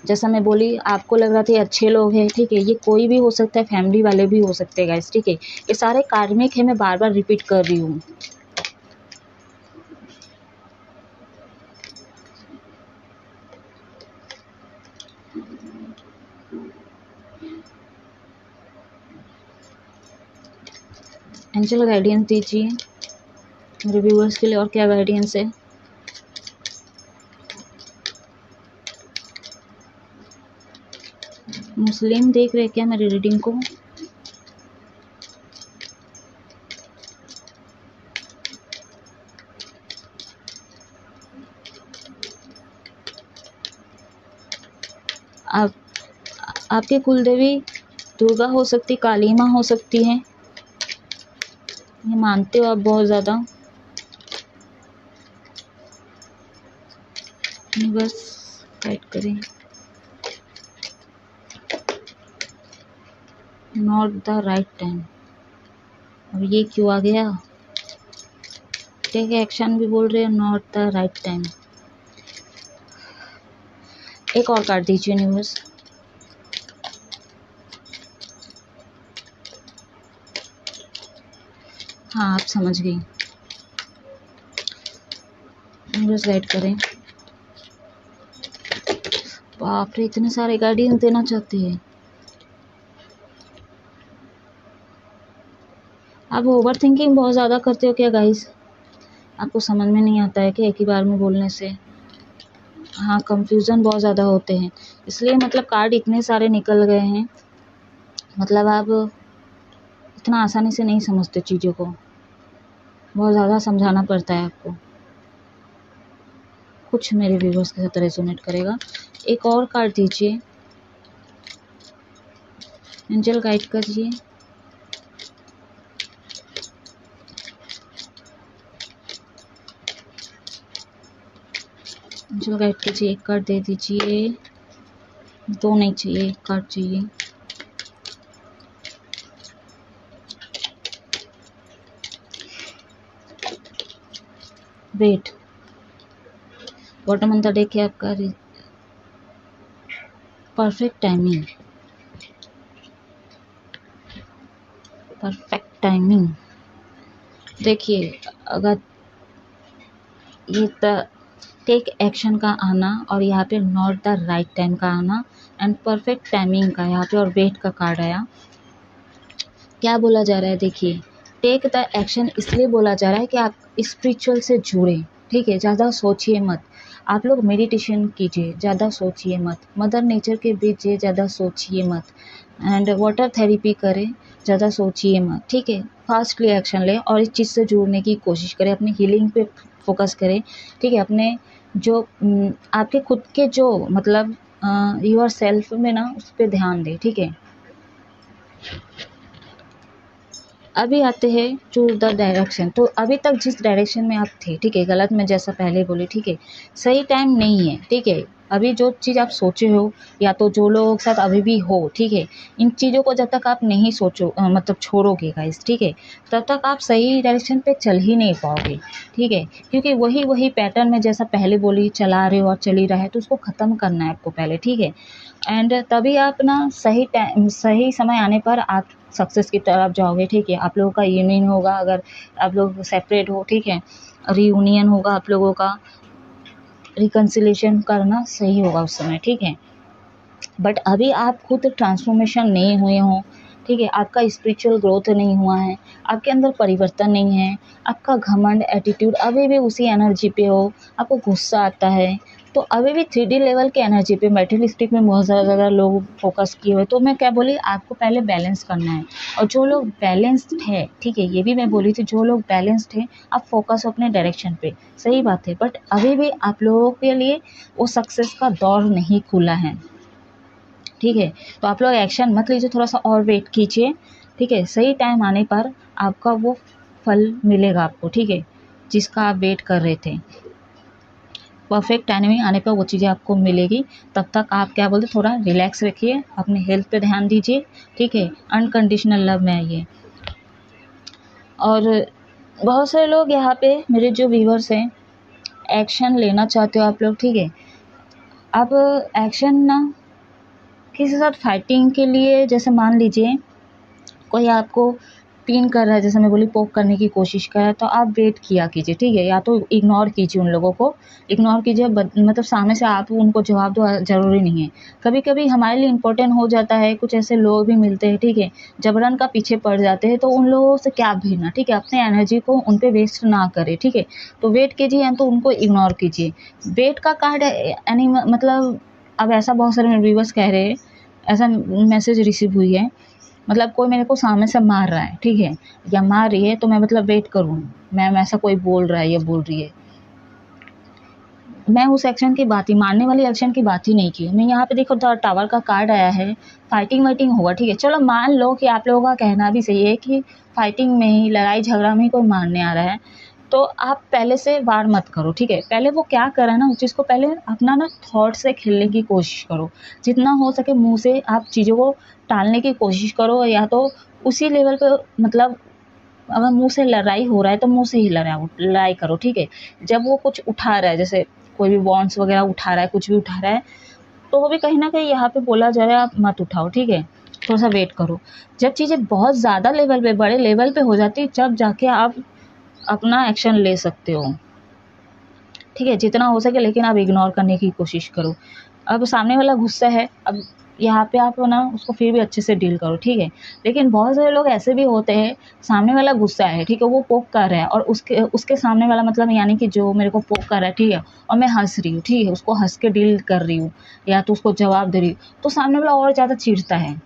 Speaker 1: जैसा मैं बोली आपको लग रहा था ये अच्छे लोग हैं, ठीक है। ये कोई भी हो सकता है, फैमिली वाले भी हो सकते हैं गाइस, ठीक है। ये सारे कार्मिक है, मैं बार बार रिपीट कर रही हूँ। एंजल गाइडेंस दीजिए मेरे व्यूअर्स के लिए, और क्या गाइडेंस है। मुस्लिम देख रहे क्या मेरी रीडिंग को? आप आपकी कुलदेवी दुर्गा हो सकती, काली माँ हो सकती है, ये मानते हो आप बहुत ज़्यादा। बस गाइड करें। नॉट द राइट टाइम, अब ये क्यों आ गया? टेक एक्शन भी बोल रहे हैं, नॉट द राइट टाइम। एक और कार्ड दीजिए यूनिवर्स। हाँ आप समझ गई, यूनिवर्स गाइड करें। बाप रे, इतने सारे गाइडेंस देना चाहती है। आप ओवर थिंकिंग बहुत ज़्यादा करते हो क्या गाइस? आपको समझ में नहीं आता है कि एक ही बार में बोलने से? हाँ, कंफ्यूजन बहुत ज़्यादा होते हैं, इसलिए मतलब कार्ड इतने सारे निकल गए हैं। मतलब आप इतना आसानी से नहीं समझते चीज़ों को, बहुत ज़्यादा समझाना पड़ता है आपको। कुछ मेरे व्यूवर्स के साथ रेजोनेट करेगा। एक और कार्ड दीजिए, एंजल गाइड करिए। एंजल गाइड कीजिए, एक कार्ड दे दीजिए। दो नहीं चाहिए, एक कार्ड चाहिए। Wait, bottom on the deck है आपका परफेक्ट टाइमिंग। परफेक्ट टाइमिंग, देखिए अगर ये टेक एक्शन का आना, और यहाँ पे नॉट द राइट टाइम का आना, एंड परफेक्ट टाइमिंग का यहाँ पे, और वेट का कार्ड आया। क्या बोला जा रहा है? देखिए, टेक द एक्शन इसलिए बोला जा रहा है कि आप स्पिरिचुअल से जुड़े, ठीक है। ज़्यादा सोचिए मत, आप लोग मेडिटेशन कीजिए, ज़्यादा सोचिए मत। मदर नेचर के बीच ज़्यादा सोचिए मत, एंड वाटर थेरेपी करें, ज़्यादा सोचिए मत, ठीक है। फास्टली एक्शन लें और इस चीज़ से जुड़ने की कोशिश करें, अपनी हीलिंग पे फोकस करें, ठीक है। अपने जो आपके खुद के जो मतलब योर सेल्फ में ना, उस पर ध्यान दें, ठीक है। अभी आते हैं चूज द डायरेक्शन। तो अभी तक जिस डायरेक्शन में आप थे, ठीक है, गलत में जैसा पहले बोली, ठीक है, सही टाइम नहीं है, ठीक है। अभी जो चीज़ आप सोचे हो, या तो जो लोगों के साथ अभी भी हो, ठीक है, इन चीज़ों को जब तक आप नहीं सोचो मतलब छोड़ोगे गाइस, ठीक है, तब तक आप सही डायरेक्शन पे चल ही नहीं पाओगे, ठीक है। क्योंकि वही पैटर्न में जैसा पहले बोली चला रहे हो और चल ही रहा है, तो उसको ख़त्म करना है आपको पहले, ठीक है। एंड तभी आप ना सही टाइम, सही समय आने पर आप सक्सेस की तरफ जाओगे, ठीक है। आप लोगों का यूनियन होगा, अगर आप लोग सेपरेट हो, ठीक है, रीयूनियन होगा आप लोगों का, रिकन्सिलेशन करना सही होगा उस समय, ठीक है। बट अभी आप खुद ट्रांसफॉर्मेशन नहीं हुए हों, ठीक है, आपका स्पिरिचुअल ग्रोथ नहीं हुआ है, आपके अंदर परिवर्तन नहीं है, आपका घमंड एटीट्यूड अभी भी उसी एनर्जी पे हो, आपको गुस्सा आता है, तो अभी भी 3D लेवल के एनर्जी पे मेटेरियलिस्टिक में बहुत ज़्यादा लोग फोकस किए हुए। तो मैं क्या बोली, आपको पहले बैलेंस करना है। और जो लोग बैलेंस्ड है, ठीक है, ये भी मैं बोली थी, जो लोग बैलेंस्ड है आप फोकस अपने डायरेक्शन पे, सही बात है। बट अभी भी आप लोगों के लिए वो सक्सेस का दौर नहीं खुला है, ठीक है। तो आप लोग एक्शन मत लीजिए, थोड़ा सा और वेट कीजिए, ठीक है। सही टाइम आने पर आपका वो फल मिलेगा आपको, ठीक है, जिसका आप वेट कर रहे थे। परफेक्ट टाइमिंग आने पर वो चीज़ें आपको मिलेगी। तब तक आप क्या बोलते, थोड़ा रिलैक्स रखिए, अपने हेल्थ पे ध्यान दीजिए, ठीक है। अनकंडीशनल लव में आइए। और बहुत सारे लोग यहाँ पे मेरे जो व्यूअर्स हैं, एक्शन लेना चाहते हो आप लोग, ठीक है। अब एक्शन ना किसी के साथ फाइटिंग के लिए, जैसे मान लीजिए कोई आपको पिन कर रहा है, जैसे मैं बोली पोक करने की कोशिश कर रहा है, तो आप वेट किया कीजिए, ठीक है। या तो इग्नोर कीजिए, उन लोगों को इग्नोर कीजिए, मतलब सामने से आप उनको जवाब दो, ज़रूरी नहीं है। कभी कभी हमारे लिए इम्पोर्टेंट हो जाता है, कुछ ऐसे लोग भी मिलते हैं, ठीक है, जबरन का पीछे पड़ जाते हैं, तो उन लोगों से क्या भिड़ना, ठीक है। अपने एनर्जी को उन पर वेस्ट ना करें, ठीक है। तो वेट कीजिए या तो उनको इग्नोर कीजिए। वेट का कार्ड यानी मतलब अब ऐसा बहुत सारे व्यूअर्स कह रहे हैं, ऐसा मैसेज रिसीव हुई है, मतलब कोई मेरे को सामने से मार रहा है, ठीक है, या मार रही है, तो मैं मतलब वेट करूँ, मैम ऐसा कोई बोल रहा है या बोल रही है। मैं उस एक्शन की बात ही, मारने वाली एक्शन की बात ही नहीं की। मैं यहाँ पे देखो टावर का कार्ड आया है, फाइटिंग वाइटिंग होगा, ठीक है। चलो मान लो कि आप लोगों का कहना भी सही है कि फाइटिंग में ही, लड़ाई झगड़ा में ही कोई मारने आ रहा है, तो आप पहले से वार मत करो, ठीक है। पहले वो क्या कर रहा है ना, उस चीज़ को पहले अपना ना थॉट से खेलने की कोशिश करो, जितना हो सके मुंह से आप चीज़ों को टालने की कोशिश करो, या तो उसी लेवल पे, मतलब अगर मुंह से लड़ाई हो रहा है तो मुंह से ही लड़ाई करो, ठीक है। जब वो कुछ उठा रहा है, जैसे कोई भी बॉन्ड्स वगैरह उठा रहा है, कुछ भी उठा रहा है, तो वो भी कहीं ना कहीं यहाँ पे बोला जा रहा है, आप मत उठाओ, ठीक है, थोड़ा सा वेट करो। जब चीज़ें बहुत ज़्यादा लेवल पे, बड़े लेवल पे हो जाती है, जब जाके आप अपना एक्शन ले सकते हो, ठीक है, जितना हो सके। लेकिन आप इग्नोर करने की कोशिश करो। अब सामने वाला गुस्सा है, अब यहाँ पे आप ना उसको फिर भी अच्छे से डील करो, ठीक है। लेकिन बहुत सारे लोग ऐसे भी होते हैं, सामने वाला गुस्सा है, ठीक है, वो पोक कर रहा है, और उसके सामने वाला, मतलब यानी कि जो मेरे को पोक कर रहा है, ठीक है, और मैं हंस रही हूँ, ठीक है, उसको हंस के डील कर रही हूँ, या तो उसको जवाब दे रही हूँ, तो सामने वाला और ज़्यादा चिढ़ता है,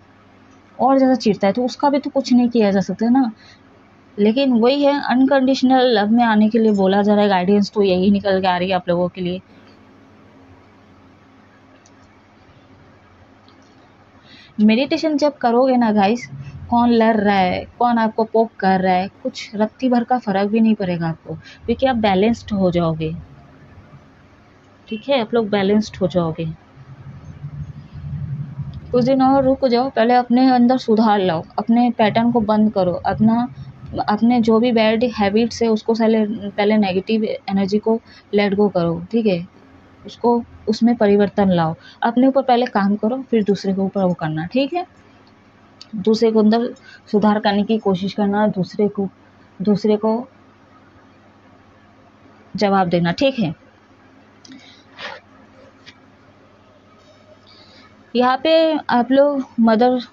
Speaker 1: और ज़्यादा चिढ़ता है, तो उसका भी तो कुछ नहीं किया जा सकता ना। लेकिन वही है, अनकंडीशनल लव में आने के लिए बोला जा रहा है, गाइडेंस तो यही निकल के आ रही है आप लोगों के लिए। मेडिटेशन जब करोगे ना गाइस, कौन लड़ रहा है, कौन आपको पोक कर रहा है, कुछ रत्ती भर का फ़र्क भी नहीं पड़ेगा आपको, क्योंकि आप बैलेंस्ड हो जाओगे, ठीक है, आप लोग बैलेंस्ड हो जाओगे। कुछ दिन और रुक जाओ, पहले अपने अंदर सुधार लाओ, अपने पैटर्न को बंद करो, अपने जो भी बैड हैबिट्स है उसको पहले नेगेटिव एनर्जी को लेट गो करो, ठीक है, उसको उसमें परिवर्तन लाओ। अपने ऊपर पहले काम करो, फिर दूसरे के ऊपर वो करना, ठीक है। दूसरे को अंदर सुधार करने की कोशिश करना, दूसरे को जवाब देना, ठीक है। यहाँ पे आप लोग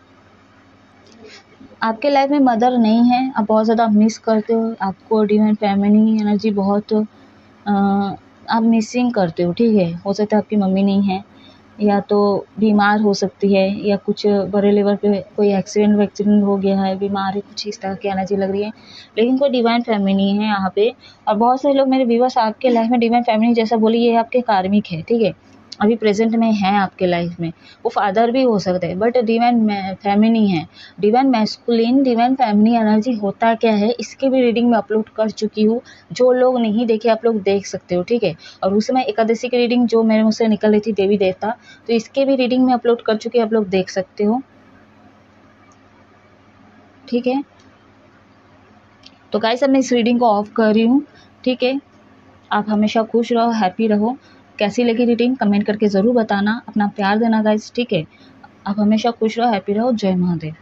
Speaker 1: आपके लाइफ में मदर नहीं है, आप बहुत ज़्यादा मिस करते हो, आपको डिवाइन फेमिनिन एनर्जी बहुत आप मिसिंग करते हो, ठीक है। हो सकता है आपकी मम्मी नहीं है, या तो बीमार हो सकती है, या कुछ बड़े लेवल पे कोई एक्सीडेंट हो गया है, बीमार है, कुछ इस तरह की एनर्जी लग रही है। लेकिन कोई डिवाइन फेमिनिन है यहाँ पे। और बहुत सारे लोग मेरे व्यूअर्स आपके लाइफ में डिवाइन फेमिनिन जैसा बोली, ये आपके कार्मिक है, ठीक है, अभी प्रेजेंट में है आपके लाइफ में। वो फादर भी हो सकते हैं, बट डिवाइन फेमिनिन है। Divine masculine, divine feminine energy होता क्या है, इसके भी रीडिंग में अपलोड कर चुकी हूँ। जो लोग नहीं देखे आप लोग देख सकते हो, ठीक है। और उस समय एकादशी की रीडिंग जो मेरे मुझसे निकल रही थी, देवी देवता, तो इसके भी रीडिंग में अपलोड कर चुके, आप लोग देख सकते हो, ठीक है। तो गाइस अब मैं इस रीडिंग को ऑफ कर रही हूँ, ठीक है। आप हमेशा खुश रहो, हैप्पी रहो। कैसी लगी रीडिंग कमेंट करके ज़रूर बताना, अपना प्यार देना गाइस, ठीक है। आप हमेशा खुश रहो, हैप्पी रहो। जय महादेव।